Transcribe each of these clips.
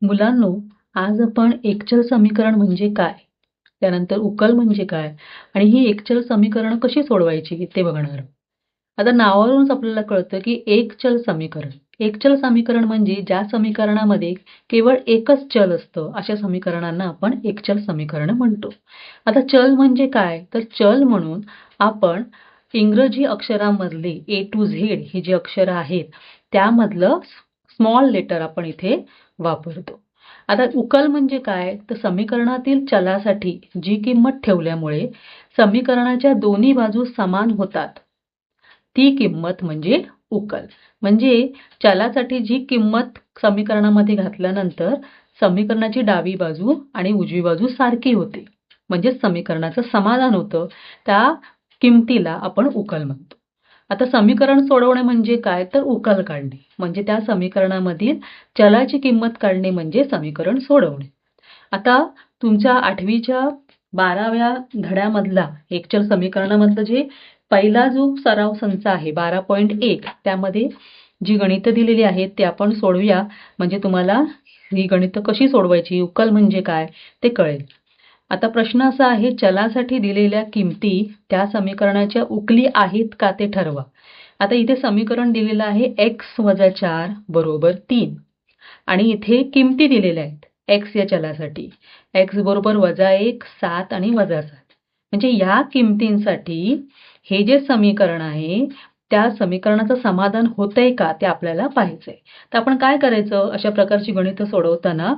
मुलांनो, आज आपण एकचल समीकरण म्हणजे काय, त्यानंतर उकल म्हणजे काय आणि ही एकचल समीकरणं कशी सोडवायची ते बघणार आहोत. आता नावावरूनच आपल्याला कळतं की एकचल समीकरण. एकचल समीकरण म्हणजे ज्या समीकरणामध्ये केवळ एकच चल असतं, अशा समीकरणांना आपण एकचल समीकरण म्हणतो. आता चल म्हणजे काय, तर चल म्हणून आपण इंग्रजी अक्षरांमधले A to Z ही जी अक्षरं आहेत, त्यामधलं स्मॉल लेटर आपण इथे वापरतो. आता उकल म्हणजे काय, तर समीकरणातील चलासाठी जी किंमत ठेवल्यामुळे समीकरणाच्या दोन्ही बाजू समान होतात, ती किंमत म्हणजे उकल. म्हणजे चलासाठी जी किंमत समीकरणामध्ये घातल्यानंतर समीकरणाची डावी बाजू आणि उजवी बाजू सारखी होते, म्हणजे समीकरणाचं समाधान होतं, त्या किमतीला आपण उकल म्हणतो. आता समीकरण सोडवणे म्हणजे काय, तर उकल काढणे, म्हणजे त्या समीकरणामधील चलाची किंमत काढणे म्हणजे समीकरण सोडवणे. आता तुमच्या 8वीच्या 12व्या धड्यामधला एकचल समीकरणामधलं जे पहिला जो सराव संच आहे 12.1, त्यामध्ये जी गणितं दिलेली आहेत ते आपण सोडवूया, म्हणजे तुम्हाला ही गणितं कशी सोडवायची, उकल म्हणजे काय ते कळेल. आता प्रश्न असा आहे, चलासाठी दिलेल्या किमती त्या समीकरणाच्या उकली आहेत का ते ठरवा. आता इथे समीकरण दिलेलं आहे x - 4 बरोबर 3 आणि इथे किमती दिलेल्या आहेत x या चलासाठी. x बरोबर -1, 7 आणि -7. म्हणजे या किमतींसाठी हे जे समीकरण आहे, त्या समीकरणाचं समाधान होतंय का ते आपल्याला पाहायचंय. तर आपण काय करायचं, अशा प्रकारची गणितं सोडवताना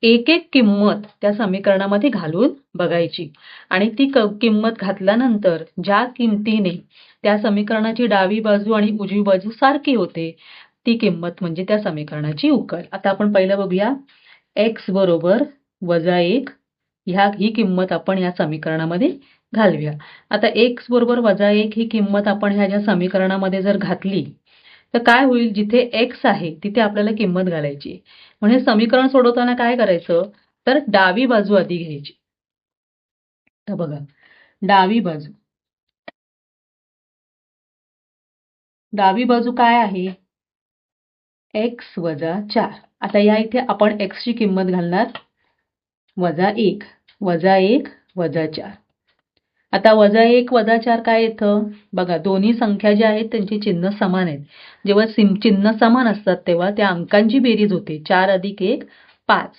एक एक किंमत त्या समीकरणामध्ये घालून बघायची आणि ती किंमत घातल्यानंतर ज्या किमतीने त्या समीकरणाची डावी बाजू आणि उजवी बाजू सारखी होते, ती किंमत म्हणजे त्या समीकरणाची उकल. आता आपण पहिलं बघूया, x बरोबर -1 ही किंमत आपण या समीकरणामध्ये घालूया. आता x बरोबर -1 ही किंमत आपण ह्या ज्या समीकरणामध्ये जर घातली, तर काय होईल, जिथे x आहे तिथे आपल्याला किंमत घालायची. म्हणजे समीकरण सोडवताना काय करायचं, तर डावी बाजू आधी घ्यायची. तर बघा, डावी बाजू डावी बाजू काय आहे, x - 4. आता या इथे आपण x ची किंमत घालणार -1, -1, -4. आता -1, -4 काय येतं, बघा दोन्ही संख्या ज्या आहेत त्यांची चिन्ह समान आहेत. जेव्हा चिन्ह समान असतात तेव्हा त्या अंकांची बेरीज होते, 4 अधिक 1 5.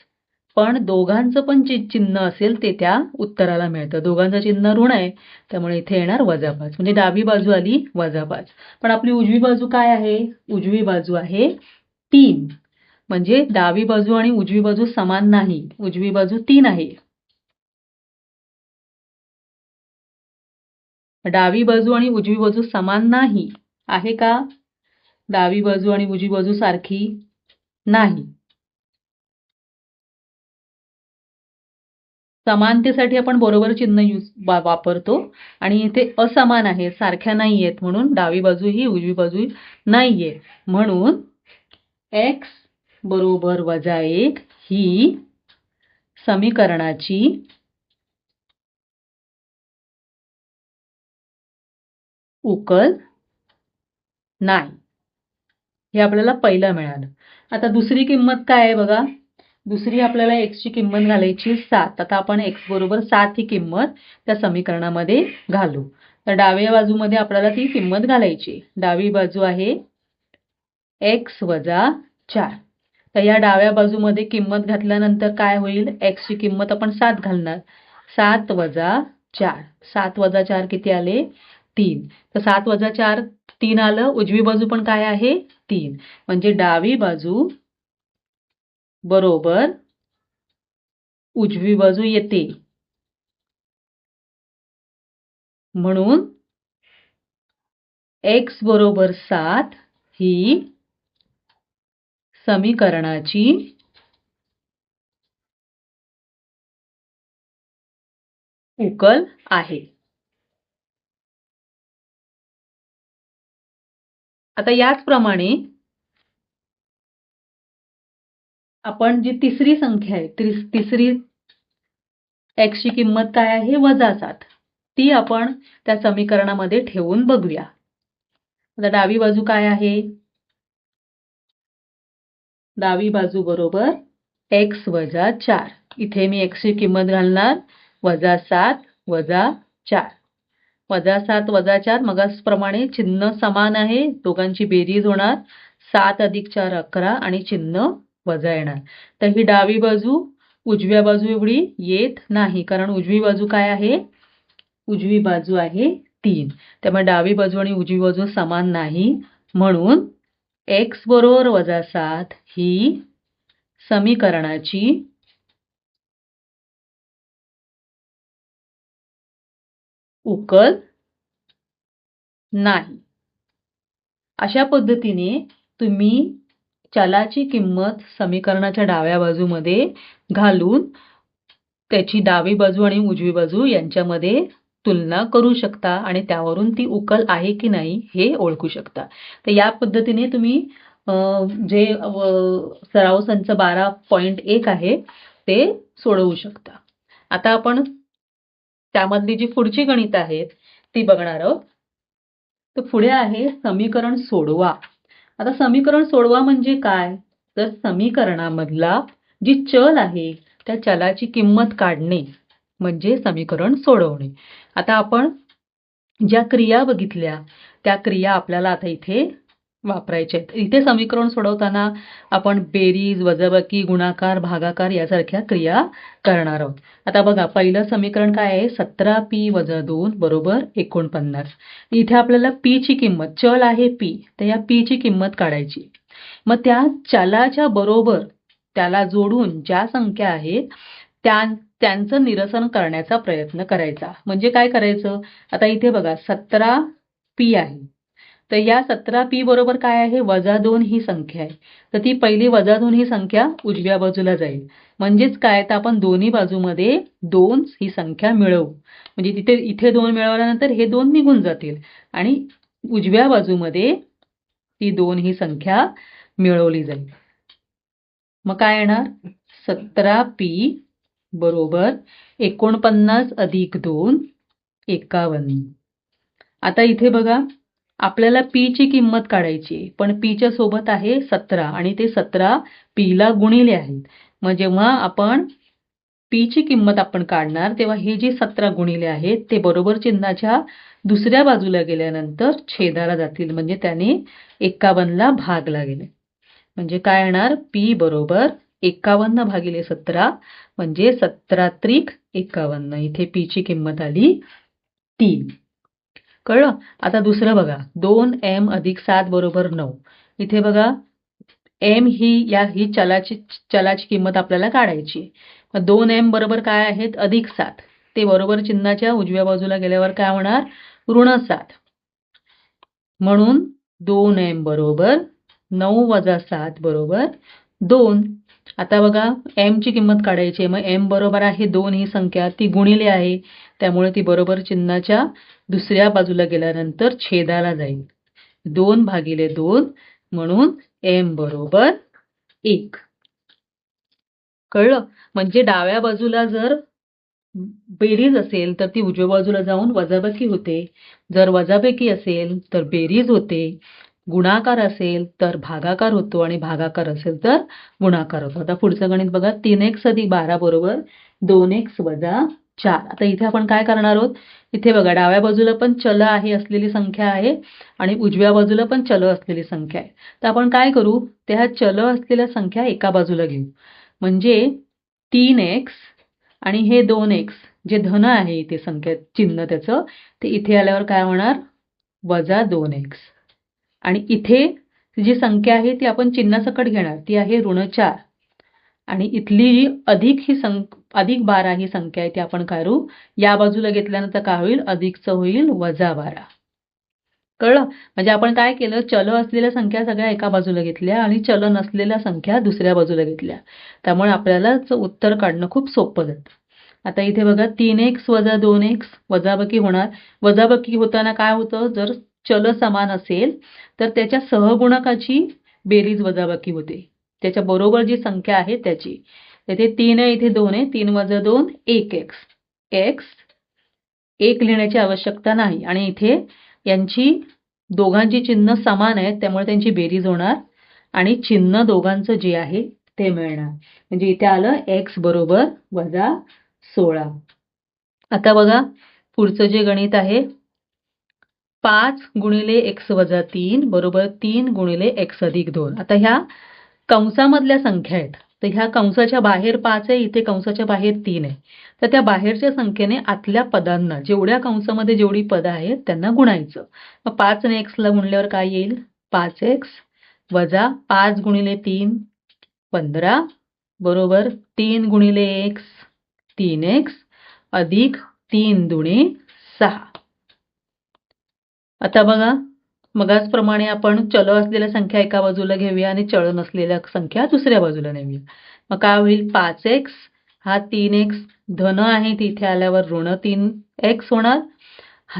पण दोघांचं पण चिन्ह असेल ते त्या उत्तराला मिळतं. दोघांचं चिन्ह ऋण आहे, त्यामुळे इथे येणार -5. म्हणजे डावी बाजू आली -5. पण आपली उजवी बाजू काय आहे, उजवी बाजू आहे 3. म्हणजे डावी बाजू आणि उजवी बाजू समान नाही, उजवी बाजू 3 आहे. डावी बाजू आणि उजवी बाजू समान नाही आहे का, डावी बाजू आणि उजवी बाजू सारखी नाही. समानतेसाठी आपण बरोबर चिन्ह वापरतो आणि इथे असमान आहे, सारख्या नाहीयेत, म्हणून डावी बाजू ही उजवी बाजू नाहीये. म्हणून x बरोबर -1 ही समीकरणाची उकल नाही. हे आपल्याला पहिलं मिळालं. आता दुसरी किंमत काय आहे बघा, दुसरी आपल्याला x ची किंमत घालायची 7. आता आपण x बरोबर 7 ही किंमत त्या समीकरणामध्ये घालू. तर डाव्या बाजूमध्ये आपल्याला ती किंमत घालायची. डावी बाजू आहे x - 4. तर या डाव्या बाजूमध्ये किंमत घातल्यानंतर काय होईल, x ची किंमत आपण 7 घालणार. 7 - 4. 7 - 4 किती आले, 3. तर 7 - 4 3 आलं. उजवी बाजू पण काय आहे, 3. म्हणजे डावी बाजू बरोबर उजवी बाजू येते. म्हणून x बरोबर 7 ही समीकरणाची उकल आहे. आता याचप्रमाणे आपण जी तिसरी संख्या आहे, तिसरी x ची किंमत काय आहे, -7. ती आपण त्या समीकरणामध्ये ठेवून बघूया. आता डावी बाजू काय आहे, डावी बाजू बरोबर x वजा 4. इथे मी x ची किंमत घालणार -7 वजा 4. -7 वजा 4 मगाचप्रमाणे चिन्ह समान आहे, दोघांची बेरीज होणार 7 अधिक 4 11 आणि चिन्ह वजा येणार. तर ही डावी बाजू उजव्या बाजू एवढी येत नाही, कारण उजवी बाजू काय आहे? उजवी बाजू आहे 3. त्यामुळे डावी बाजू आणि उजवी बाजू समान नाही, म्हणून x बरोबर -7 ही समीकरणाची उकल नाही. अशा पद्धतीने तुम्ही चलाची किंमत समीकरणाच्या डाव्या बाजूमध्ये घालून त्याची डावी बाजू आणि उजवी बाजू यांच्यामध्ये तुलना करू शकता आणि त्यावरून ती उकल आहे की नाही हे ओळखू शकता. तर या पद्धतीने तुम्ही जे सराव संच 12.1 आहे ते सोडवू शकता. आता आपण त्यामधली जी पुढची गणित आहेत ती बघणार आहोत. तर पुढे आहे समीकरण सोडवा. आता समीकरण सोडवा म्हणजे काय? तर समीकरणामधला जी चल आहे त्या चलाची किंमत काढणे म्हणजे समीकरण सोडवणे. आता आपण ज्या क्रिया बघितल्या त्या क्रिया आपल्याला आता इथे वापरायच्या आहेत. इथे समीकरण सोडवताना आपण बेरीज, वजाबाकी, गुणाकार, भागाकार यासारख्या क्रिया करणार आहोत. आता बघा, पहिलं समीकरण काय आहे? 17p - 2 बरोबर 49. इथे आपल्याला p ची किंमत, चल आहे p, तर या p ची किंमत काढायची. मग त्या चलाच्या बरोबर त्याला जोडून ज्या संख्या आहेत त्यांचं निरसन करण्याचा प्रयत्न करायचा. म्हणजे काय करायचं? आता इथे बघा 17p आहे, तर या 17p बरोबर काय आहे? -2 ही संख्या आहे, तर ती पहिली -2 ही संख्या उजव्या बाजूला जाईल. म्हणजेच काय? तर आपण दोन्ही बाजूमध्ये 2 ही संख्या मिळवू. म्हणजे इथे 2 मिळवल्यानंतर हे 2 निघून जातील आणि उजव्या बाजूमध्ये ती 2 ही संख्या मिळवली जाईल. मग काय येणार? 17p बरोबर 49 अधिक 2 51. आता इथे बघा, आपल्याला p ची किंमत काढायची, पण p च्या सोबत आहे 17 आणि ते 17 p ला गुणिले आहेत. मग जेव्हा आपण p ची किंमत आपण काढणार तेव्हा हे जे 17 गुणिले आहेत ते बरोबर चिन्हाच्या दुसऱ्या बाजूला गेल्यानंतर छेदाला जातील, म्हणजे त्याने 51 ला भाग लागेल. म्हणजे काय येणार? p बरोबर 51 भागिले 17 म्हणजे 17 त्रिक 51. इथे p ची किंमत आली 3. कळलं? आता दुसरं बघा, 2m अधिक 7 बरोबर 9. इथे बघा, m ही चलाची किंमत आपल्याला काढायची. मग 2m बरोबर काय आहेत? अधिक 7. ते बरोबर चिन्हाच्या उजव्या बाजूला गेल्यावर काय होणार? ऋण 7. म्हणून 2m बरोबर 9 वजा 7 बरोबर 2. आता बघा, m ची किंमत काढायची आहे. मग m बरोबर आहे 2 ही संख्या, ती गुणिले आहे, त्यामुळे ती बरोबर चिन्हाच्या दुसऱ्या बाजूला गेल्यानंतर छेदाला जाईल. 2 भागिले 2 म्हणून m बरोबर 1. कळलं? म्हणजे डाव्या बाजूला जर बेरीज असेल तर ती उजव्या बाजूला जाऊन वजाबाकी होते, जर वजाबाकी असेल तर बेरीज होते, गुणाकार असेल तर भागाकार होतो आणि भागाकार असेल तर गुणाकार होतो. आता पुढचं गणित बघा, 3x अधिक 12 बरोबर 2x वजा 4. आता इथे आपण काय करणार आहोत? इथे बघा, डाव्या बाजूला पण चल आहे असलेली संख्या आहे आणि उजव्या बाजूला पण चल असलेली संख्या आहे. तर आपण काय करू? त्या चल असलेल्या संख्या एका बाजूला घेऊ. म्हणजे 3x आणि हे 2x जे धन आहे इथे संख्या चिन्ह त्याचं, ते इथे आल्यावर काय होणार? वजा 2x. आणि इथे जी संख्या आहे ती आपण चिन्हासकट घेणार, ती आहे ऋण 4. आणि इथली जी अधिक 12 ही संख्या आहे ती आपण काढू. या बाजूला घेतल्यानंतर काय होईल? अधिकचं होईल वजा 12. कळलं? म्हणजे आपण काय केलं? चल असलेल्या संख्या सगळ्या एका बाजूला घेतल्या आणि चल नसलेल्या संख्या दुसऱ्या बाजूला घेतल्या. त्यामुळे आपल्याला उत्तर काढणं खूप सोपं जातं. आता इथे बघा, 3x वजा 2x वजाबाकी होणार. वजाबाकी होताना काय होतं? जर चल समान असेल तर त्याच्या सहगुणकाची बेरीज वजाबाकी होते, त्याच्या बरोबर जी संख्या आहे त्याची. इथे 3 आहे, इथे 2 आहे. 3 वजा 2 1x. x 1 लिहिण्याची आवश्यकता नाही आणि इथे यांची दोघांची चिन्ह समान आहेत, त्यामुळे त्यांची बेरीज होणार आणि चिन्ह दोघांचं जे आहे ते मिळणार. म्हणजे इथे आलं x बरोबर -16. आता बघा पुढचं जे गणित आहे 5 गुणिले x वजा 3 बरोबर 3 गुणिले x अधिक 2. आता ह्या कंसामधल्या संख्या आहेत. तर ह्या कंसाच्या बाहेर 5 आहे, इथे कंसाच्या बाहेर 3 आहे. तर त्या बाहेरच्या संख्येने आतल्या पदांना जेवढ्या कंसामध्ये जेवढी पदं आहेत त्यांना गुणायचं. मग 5 ने x ला गुणल्यावर काय येईल? 5x वजा 5 गुणिले 3 15 बरोबर 3 गुणिले x 3x अधिक 3 दुणे 6. आता बघा मगाचप्रमाणे आपण चल असलेल्या संख्या एका बाजूला घेऊया आणि चल नसलेल्या संख्या दुसऱ्या बाजूला नेऊया. मग काय होईल? 5x हा 3x धन आहे, तिथे आल्यावर ऋण 3x होणार.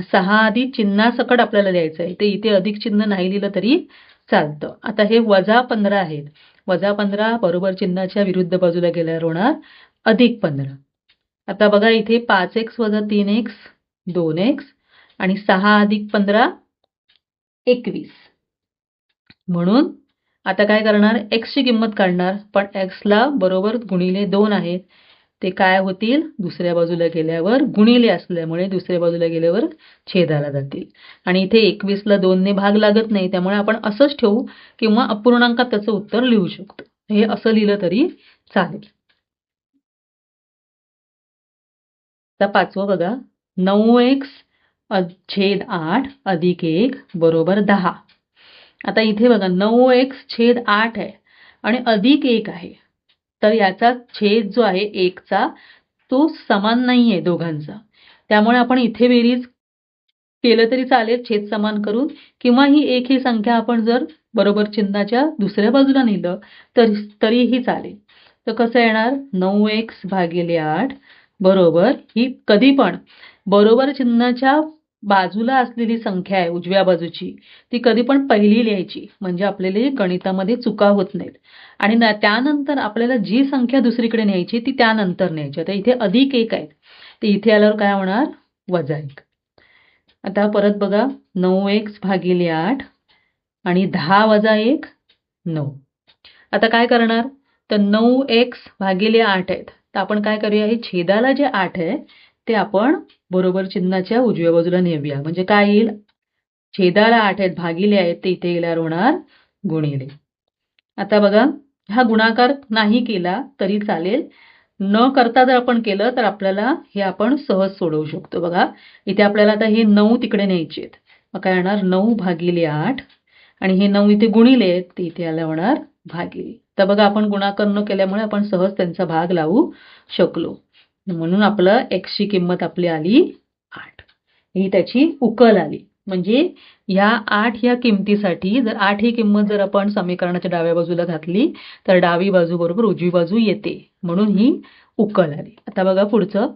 6 आधी चिन्हासकट आपल्याला द्यायचं आहे, ते इथे अधिक चिन्ह नाही लिहिलं तरी चालतं. आता हे वजा 15 आहेत. वजा 15 बरोबर चिन्हाच्या विरुद्ध बाजूला गेल्यावर होणार अधिक 15. आता बघा इथे 5x वजा 3x 2x आणि 6 अधिक 15 21. म्हणून आता काय करणार? x ची किंमत काढणार, पण x ला बरोबर गुणिले 2 आहे, ते काय होतील? दुसऱ्या बाजूला गेल्यावर गुणिले असल्यामुळे दुसऱ्या बाजूला गेल्यावर छेदाला जातील. आणि इथे 21 ला 2 ने भाग लागत नाही, त्यामुळे आपण असंच ठेवू किंवा अपूर्णांकात त्याचं उत्तर लिहू शकतो. हे असं लिहिलं तरी चालेल. आता पाचवं बघा 9x छेद 8 अधिक 1 बरोबर 10. आता इथे बघा 9x छेद 8 आहे आणि अधिक 1 आहे. तर याचा छेद जो आहे 1 चा तो समान नाहीये दोघांचा. त्यामुळे आपण इथे बेरीज केलं तरी चालेल छेद समान करून, किंवा ही 1 ही संख्या आपण जर बरोबर चिन्हाच्या दुसऱ्या बाजूला नेलं तरीही चालेल. तर कसं येणार? 9x भागिले 8 बरोबर ही कधी पण बरोबर चिन्हाच्या बाजूला असलेली संख्या आहे उजव्या बाजूची, ती कधी पण पहिली लिहायची, म्हणजे आपल्याला गणितामध्ये चुका होत नाहीत. आणि त्यानंतर आपल्याला जी संख्या दुसरीकडे न्यायची ती त्यानंतर न्यायची. आता इथे अधिक 1 आहे, ते इथे आल्यावर काय होणार? वजा 1. आता परत बघा 9x भागिले 8 आणि 10 वजा 1 9. आता काय करणार? तर 9x भागिले 8 आहेत, तर आपण काय करूया? हे छेदाला जे 8 आहे ते आपण बरोबर चिन्हाच्या उजव्या बाजूला नेऊया. म्हणजे काय येईल? छेदाला 8 आहेत भागिले आहेत, ते इथे गेल्यावर होणार गुणिले. आता बघा हा गुणाकार नाही केला तरी चालेल, न करता जर आपण केलं तर आपल्याला हे आपण सहज सोडवू शकतो. बघा इथे आपल्याला आता हे 9 तिकडे न्यायचे आहेत. मग काय होणार? 9 भागिले 8 आणि हे 9 इथे गुणिले आहेत, ते इथे आल्या होणार भागिले. तर बघा आपण गुणाकार न केल्यामुळे आपण सहज त्यांचा भाग लावू शकलो. म्हणून आपलं x ची किंमत आपली आली 8. ही त्याची उकल आली. म्हणजे ह्या 8 ह्या किमतीसाठी जर 8 ही किंमत जर आपण समीकरणाच्या डाव्या बाजूला घातली तर डावी बाजू बरोबर उजवी बाजू येते, म्हणून ही उकल आली. आता बघा पुढचं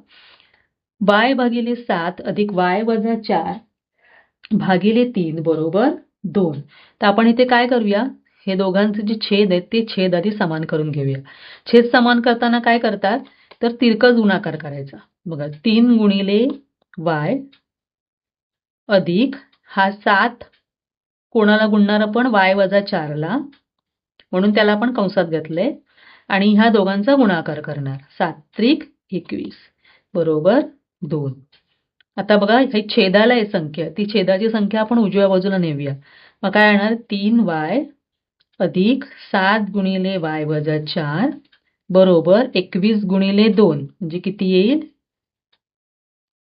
y भागिले 7 अधिक y वजा 4 भागिले 3 बरोबर 2. तर आपण इथे काय करूया? हे दोघांचे जे छेद आहेत ते छेद आधी समान करून घेऊया. छेद समान करताना काय करतात? तर तिरकस गुणाकार करायचा. बघा 3 गुणिले y अधिक हा 7 कोणाला गुणणार आपण? y वजा 4 ला, म्हणून त्याला आपण कंसात घातलंय आणि ह्या दोघांचा गुणाकार करणार. 7 त्रिक 21 बरोबर 2. आता बघा ही छेदाला आहे संख्या, ती छेदाची संख्या आपण उजव्या बाजूला नेऊया. मग काय येणार? 3y अधिक 7 गुणिले y वजा 4 बरोबर 21 गुणिले 2 म्हणजे किती येईल?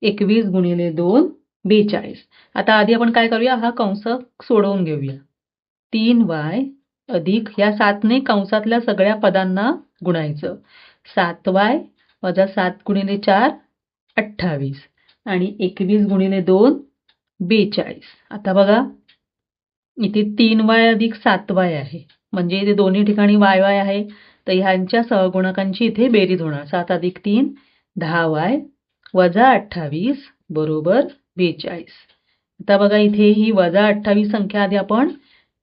21 गुणिले 2 42. आता आधी आपण काय करूया? हा कंस सोडवून घेऊया. 3y अधिक या 7 ने कंसातल्या सगळ्या पदांना गुणायचं. 7y वजा 7 गुणिले 4 28 आणि 21 गुणिले 2 42. आता बघा इथे 3y अधिक 7y आहे, म्हणजे इथे दोन्ही ठिकाणी y आहे, तर ह्यांच्या सहगुणकांची इथे बेरीज होणार. 7 अधिक 3 10y वजा 28 बरोबर 42. आता बघा इथे ही वजा 28 संख्या आधी आपण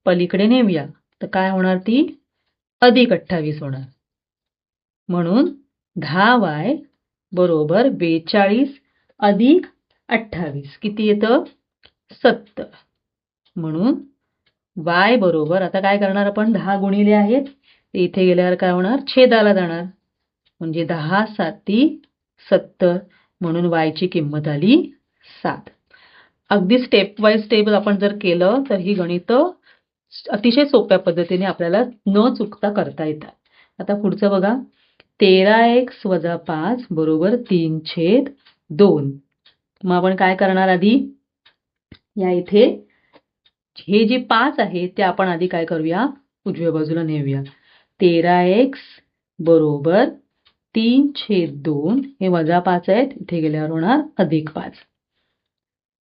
पलीकडे नेऊया, तर काय होणार? ती अधिक 28 होणार. म्हणून 10y बरोबर 42 अधिक 28 किती येतं? 70. म्हणून y बरोबर आता काय करणार आपण? 10 गुणिले आहेत इथे गेल्यावर काय होणार, छेदाला जाणार, म्हणजे 10 7 70, म्हणून y ची किंमत आली 7. अगदी स्टेप बाय स्टेप आपण जर केलं तर ही गणितं अतिशय सोप्या पद्धतीने आपल्याला न चुकता करता येतात. आता पुढचं बघा, 13x - 5 = 3/2. मग आपण काय करणार, आधी या इथे हे जे 5 आहे ते आपण आधी काय करूया, उजव्या बाजूला नेऊया. 13x = 3/2, हे -5 आहेत, इथे गेल्यावर होणार +5.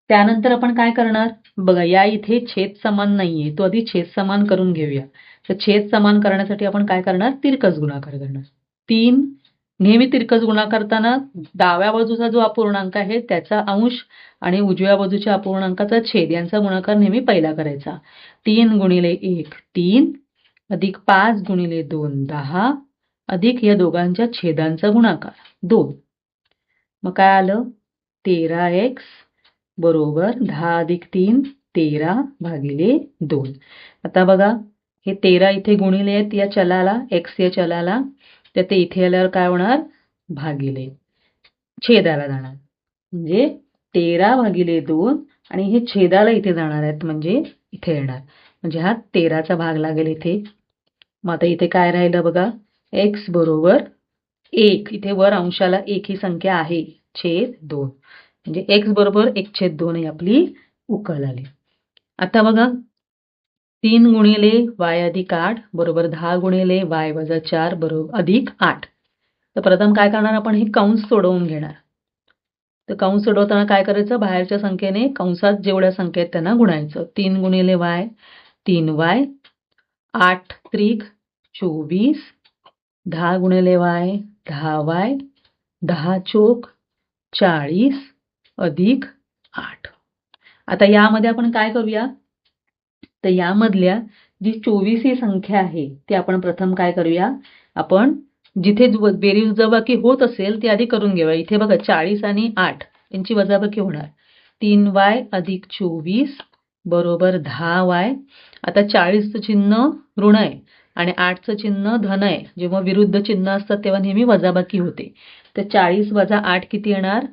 त्यानंतर आपण काय करणार बघा, या इथे छेद समान नाहीये, तो आधी छेद समान करून घेऊया. तर छेद समान करण्यासाठी आपण काय करणार, तिरकस गुणाकार करणार. 3 नेहमी तिरकस गुणाकार करताना डाव्या बाजूचा जो अपूर्णांक आहे त्याचा अंश आणि उजव्या बाजूच्या अपूर्णांकाचा छेद यांचा गुणाकार नेहमी पहिला करायचा. 3 × 1 3 अधिक 5 × 2 10 अधिक या दोघांच्या छेदांचा गुणाकार 2. मग काय आलं, 13x = 10 + 3 13/2. आता बघा, हे 13 इथे गुणिले आहेत या चलाला, x या चलाला, तर ते इथे आल्यावर काय होणार, भागिले, छेदाला जाणार, म्हणजे 13/2, आणि हे छेदाला इथे जाणार आहेत म्हणजे इथे येणार, म्हणजे हा 13चा भाग लागेल इथे. मग आता इथे काय राहिलं बघा, x = 1, इथे वर अंशाला 1 ही संख्या आहे, /2, म्हणजे x = 1/2 ही आपली उकल आली. आता बघा, 3 × y + 8 = 10 × y - 4 = 8. तर प्रथम काय करणार, आपण हे कंस सोडवून घेणार. तर कंस सोडवताना काय करायचं, बाहेरच्या संख्येने कंसात जेवढ्या संख्या आहेत त्यांना गुणायचं. 3 × y 3y, 8 त्रिक 24, 10 × y 10y, 10 चोक 40 अधिक 8. आता यामध्ये आपण काय करूया, तर यामधल्या जी 24 ही संख्या आहे ती आपण प्रथम काय करूया, आपण जिथे बेरीज वजाबाकी होत असेल ती आधी करून घेऊया. इथे बघा 40 आणि 8 यांची वजाबाकी होणार, 3y अधिक 24 = 10y. आता 40चं चिन्ह ऋण आहे आणि 8चं चिन्ह धन आहे. जेव्हा विरुद्ध चिन्ह असतात तेव्हा नेहमी वजाबाकी होते. तर 40 - 8 किती येणार,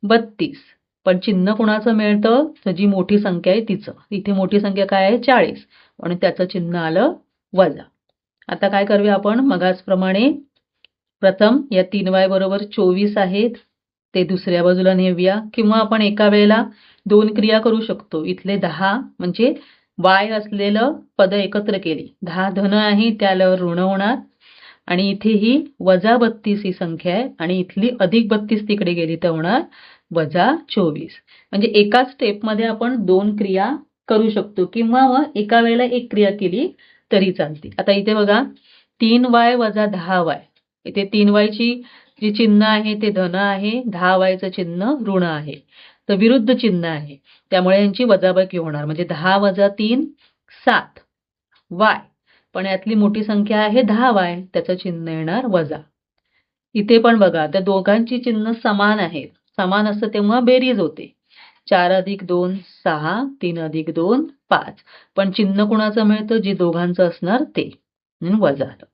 32. पण चिन्ह कोणाचं मिळतं, तर जी मोठी संख्या आहे तिचं. इथे मोठी संख्या काय आहे, 40, आणि त्याचं चिन्ह आलं वजा. आता काय करूया आपण, मगाचप्रमाणे प्रथम या 3y = 24 आहेत ते दुसऱ्या बाजूला नेऊया, किंवा आपण एका वेळेला 2 क्रिया करू शकतो. इथले 10 म्हणजे y असलेलं पद एकत्र केली, 10 धन आहे त्याला ऋण होणार, आणि इथे ही -32 ही संख्या आहे आणि इथली +32 तिकडे गेली तर होणार -24. म्हणजे एका स्टेपमध्ये आपण 2 क्रिया करू शकतो, किंवा मग एका वेळेला एक क्रिया केली तरी चालते. आता इथे बघा, 3y - 10y, इथे 3y ची जी चिन्ह आहे ते धन आहे, 10y चं चिन्ह ऋण आहे, तर विरुद्ध चिन्ह आहे, त्यामुळे यांची वजाबाकी होणार, म्हणजे 10 - 3 7y, पण यातली मोठी संख्या आहे 10y, त्याचं चिन्ह येणार वजा. इथे पण बघा, त्या दोघांची चिन्ह समान आहेत, समान असतं तेव्हा बेरीज होते, 4 अधिक 2 6, 3 अधिक 2 5, पण चिन्ह कुणाचं मिळतं, जे दोघांचं असणार ते, म्हणून वजा आलं.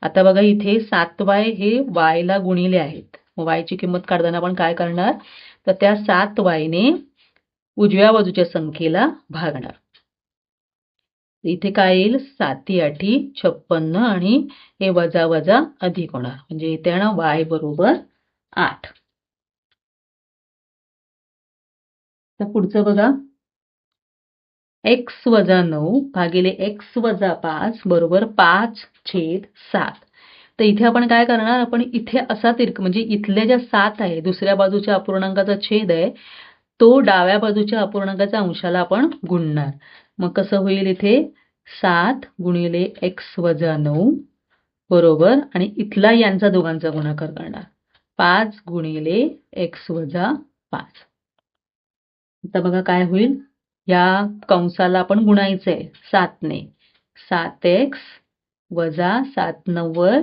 आता बघा, इथे 7y हे y ला गुणिले आहेत, मग y ची किंमत काढताना आपण काय करणार, तर त्या 7y ने उजव्या बाजूच्या संख्येला भागणार. इथे काय येईल, 7 × 8 = 56, आणि हे वजा वजा अधिक होणार, म्हणजे इथे येणार y = 8. तर पुढचं बघा, x - 9 भागिले x - 5 = 5/7. तर इथे आपण काय करणार, आपण इथे असा तिरक, म्हणजे इथल्या ज्या 7 आहे दुसऱ्या बाजूच्या अपूर्णांकाचा छेद आहे तो डाव्या बाजूच्या अपूर्णांकाच्या अंशाला आपण गुणणार. मग कसं होईल, इथे 7 × x - 9 बरोबर, आणि इथला यांचा दोघांचा गुणाकार करणार, 5 × x - 5. आता बघा काय होईल, या कंसाला आपण गुणायचंय 7 ने, 7x - 7 × 9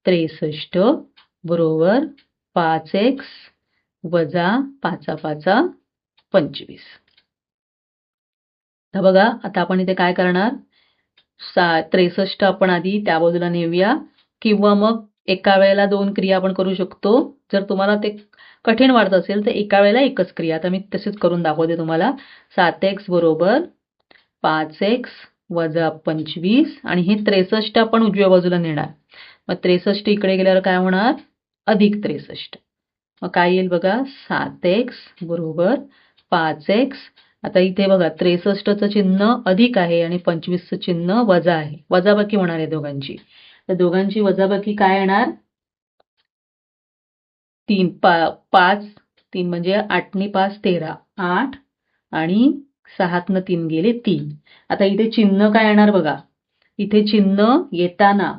63 बरोबर 5x - 5 25. तर बघा, आता आपण इथे काय करणार, 63 आपण आधी त्या बाजूला नेऊया किंवा मग एका वेळेला 2 क्रिया आपण करू शकतो. जर तुम्हाला ते कठीण वाटत असेल तर एका वेळेला एकच क्रिया. आता मी तशीच करून दाखवते तुम्हाला. 7x बरोबर 5x वजा 25 आणि हे 63 आपण उजव्या बाजूला नेणार. मग 63 इकडे गेल्यावर काय होणार? अधिक 63. मग काय येईल बघा? 7x बरोबर 5x. आता इथे बघा 63चं चिन्ह अधिक आहे आणि 25चं चिन्ह वजा आहे. वजाबाकी होणार आहे दोघांची. तर दोघांची वजाबाकी काय येणार? 5 3 म्हणजे 8 नी 5 13 8 आणि 6 न 3 गेले 3. आता इथे चिन्ह काय येणार बघा? इथे चिन्ह येताना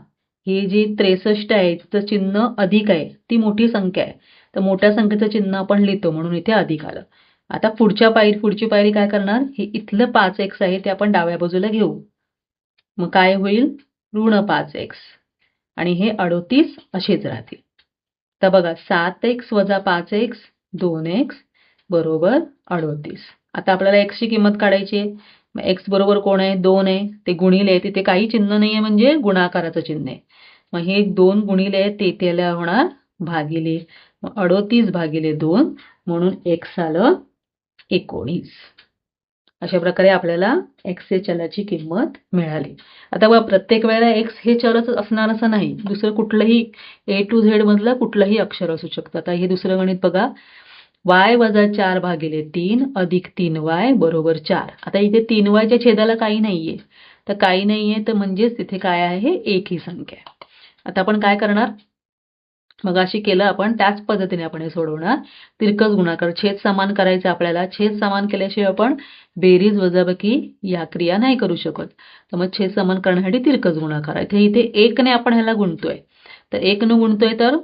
हे जे 63 आहे तिचं चिन्ह अधिक आहे. ती मोठी संख्या आहे. तर मोठ्या संख्येचं चिन्ह आपण लिहितो म्हणून इथे अधिक आलं. आता पुढची पायरी काय करणार? हे इथलं 5x आहे ते आपण डाव्या बाजूला घेऊ. मग काय होईल? ऋण 5x आणि हे 38 असेच राहतील. तर बघा 7x वजा 5x 2x बरोबर 38. आता आपल्याला x ची किंमत काढायची आहे. मग x बरोबर कोण आहे? 2 आहे. ते गुणिले आहे. तिथे काही चिन्ह नाहीये म्हणजे गुणाकाराचं चिन्ह आहे. मग हे 2 गुणिले आहे ते त्याला होणार भागिले. मग 38 भागिले 2 म्हणून x आलं 19. अशा प्रकारे आपल्याला x हे चलाची किंमत मिळाली. आता बघा प्रत्येक वेळेला x हे चलच असणार असं नाही. दुसरं कुठलंही A to Z मधलं कुठलंही अक्षर असू शकतं. आता हे दुसरं गणित बघा. y वजा 4 भागिले 3 अधिक 3y बरोबर 4. आता इथे 3y च्या छेदाला काही नाहीये. तर काही नाहीये तर म्हणजेच तिथे काय आहे? एक ही संख्या आहे. आता आपण काय करणार? मगाशी केलं आपण त्याच पद्धतीने आपण हे सोडवणार. तिरकस गुणाकार छेद समान करायचं आपल्याला. छेद समान केल्याशिवाय आपण बेरीज वजाबाकी या क्रिया नाही करू शकत. तर मग छेद समान करण्यासाठी तिरकस गुणाकार. इथे 1 ने आपण ह्याला गुणतोय. तर 1 ने गुणतोय तर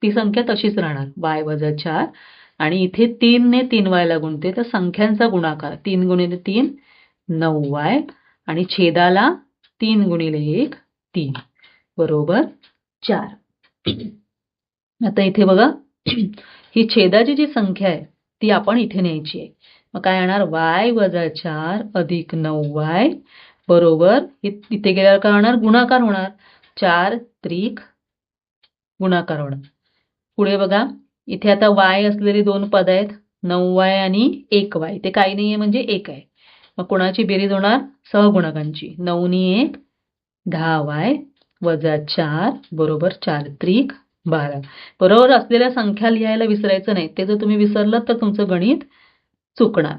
ती संख्या तशीच राहणार y वजा 4 आणि इथे 3 ने 3y ला गुणतोय तर संख्यांचा गुणाकार 3 गुणिले 3 9y आणि छेदाला 3 गुणिले 1 3 बरोबर 4. आता इथे बघा ही छेदाची जी संख्या आहे ती आपण इथे न्यायची आहे. मग काय येणार? y वजा 4 अधिक 9y बरोबर इथे गेल्यावर काय होणार? गुणाकार होणार. 4 त्रिक गुणाकार होणार. पुढे बघा इथे आता y असलेली 2 पद आहेत 9y आणि 1y. ते काही नाहीये म्हणजे 1 आहे. मग कोणाची बेरीज होणार? सहगुणकांची. 9 नी 1 10y वजा 4 बरोबर 4 त्रिक 12. बरोबर असलेल्या संख्या लिहायला विसरायचं नाही. ते जर तुम्ही विसरलात तर तुमचं गणित चुकणार.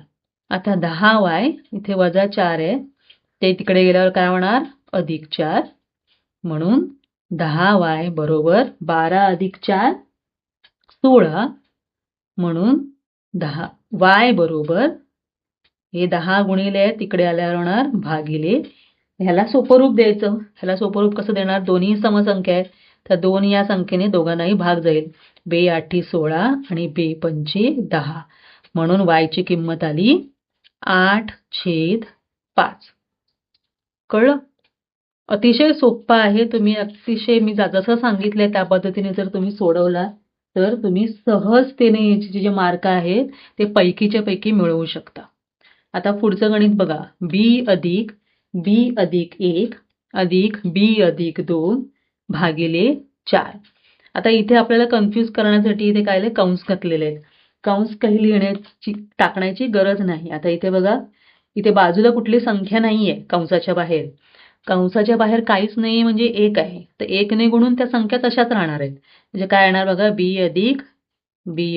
आता 10y इथे वजा 4 आहे. ते तिकडे गेल्यावर काय होणार? अधिक 4 म्हणून 10y बरोबर 12 अधिक 4 16 म्हणून 10 y बरोबर हे 10 गुणिले तिकडे आल्यावर होणार भागिले. ह्याला सोपं रूप द्यायचं. ह्याला सोपं रूप कसं देणार? दोन्ही समसंख्या आहेत. तर 2 या संख्येने दोघांनाही भाग जाईल. 2 8 16 आणि 2 5 10 म्हणून y ची किंमत आली 8/5. कळलं? अतिशय सोपं आहे. तुम्ही अतिशय मी जसं सांगितलंय त्या पद्धतीने जर तुम्ही सोडवला तर तुम्ही सहजतेने याचे जे मार्क आहेत ते पैकीच्या पैकी मिळवू शकता. आता पुढचं गणित बघा. b अधिक 1 अधिक b अधिक 2 भागिले 4. आता इथे आपल्याला कन्फ्यूज करण्यासाठी इथे काय कंस घातलेले आहेत. कंस काही टाकण्याची गरज नाही. आता इथे बघा इथे बाजूला कुठली संख्या नाहीये कंसाच्या बाहेर. कंसाच्या बाहेर काहीच नाहीये म्हणजे 1 आहे. तर 1 ने गुणून त्या संख्या तशाच राहणार आहेत. म्हणजे काय येणार बघा? b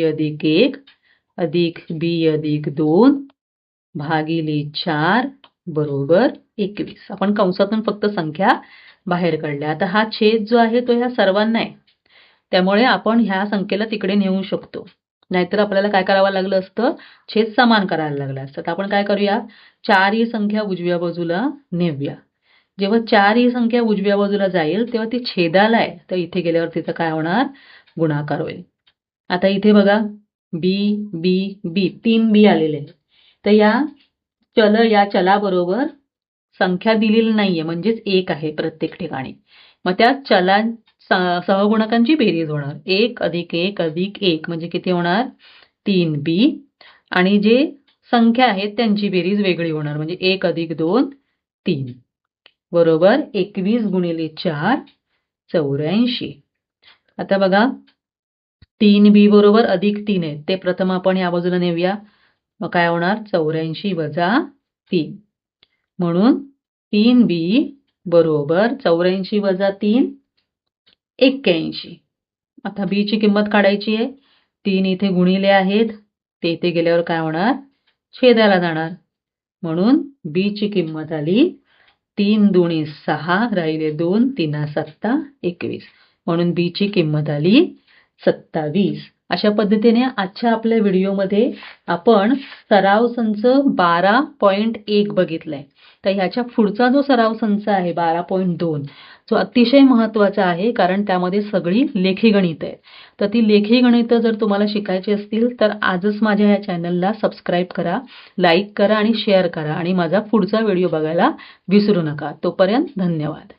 अधिक 1 अधिक b अधिक 2 भागिले 4 बरोबर 21. आपण कंसातून फक्त संख्या बाहेर काढल्या. आता हा छेद जो आहे तो ह्या सर्वांना आहे. त्यामुळे आपण ह्या संख्येला तिकडे नेऊ शकतो. नाहीतर आपल्याला काय करावं लागलं असतं? छेद समान करायला लागला असतं. तर आपण काय करूया? 4 ही संख्या उजव्या बाजूला नेऊया. जेव्हा 4 ही संख्या उजव्या बाजूला जाईल तेव्हा ती छेदाला आहे. तर इथे गेल्यावर तिथं काय होणार? गुणाकार होईल. आता इथे बघा b 3 b आलेले आहे. तर या चलाबरोबर संख्या दिलेली नाहीये म्हणजेच 1 आहे प्रत्येक ठिकाणी. मग त्या सहगुणकांची बेरीज होणार. 1 अधिक 1 अधिक 1 म्हणजे किती होणार? 3b आणि जे संख्या आहेत त्यांची बेरीज वेगळी होणार म्हणजे 1 अधिक 2 3. बरोबर 21 गुणिले 4 84. आता बघा 3b बरोबर अधिक 3 आहे ते प्रथम आपण या बाजूला नेऊया. मग काय होणार 84 वजा 3 म्हणून 3b बरोबर 84 वजा 3 81. आता b ची किंमत काढायची आहे. 3 इथे गुणिले आहेत ते इथे गेल्यावर काय होणार छेदाला जाणार म्हणून b ची किंमत आली 3 दुनी 6 राहिले 2 3 7 21 म्हणून b ची किंमत आली 27. अशा पद्धतीने आजच्या आपल्या व्हिडिओमध्ये आपण सराव संच 12.1 बघितलाय. तर ह्याच्या पुढचा जो सराव संच आहे 12.2 जो अतिशय महत्त्वाचा आहे कारण त्यामध्ये सगळी लेखी गणित आहे. तर ती लेखी गणितं जर तुम्हाला शिकायची असतील तर आजच माझ्या या चॅनलला सबस्क्राईब करा, लाईक करा आणि शेअर करा आणि माझा पुढचा व्हिडिओ बघायला विसरू नका. तोपर्यंत धन्यवाद.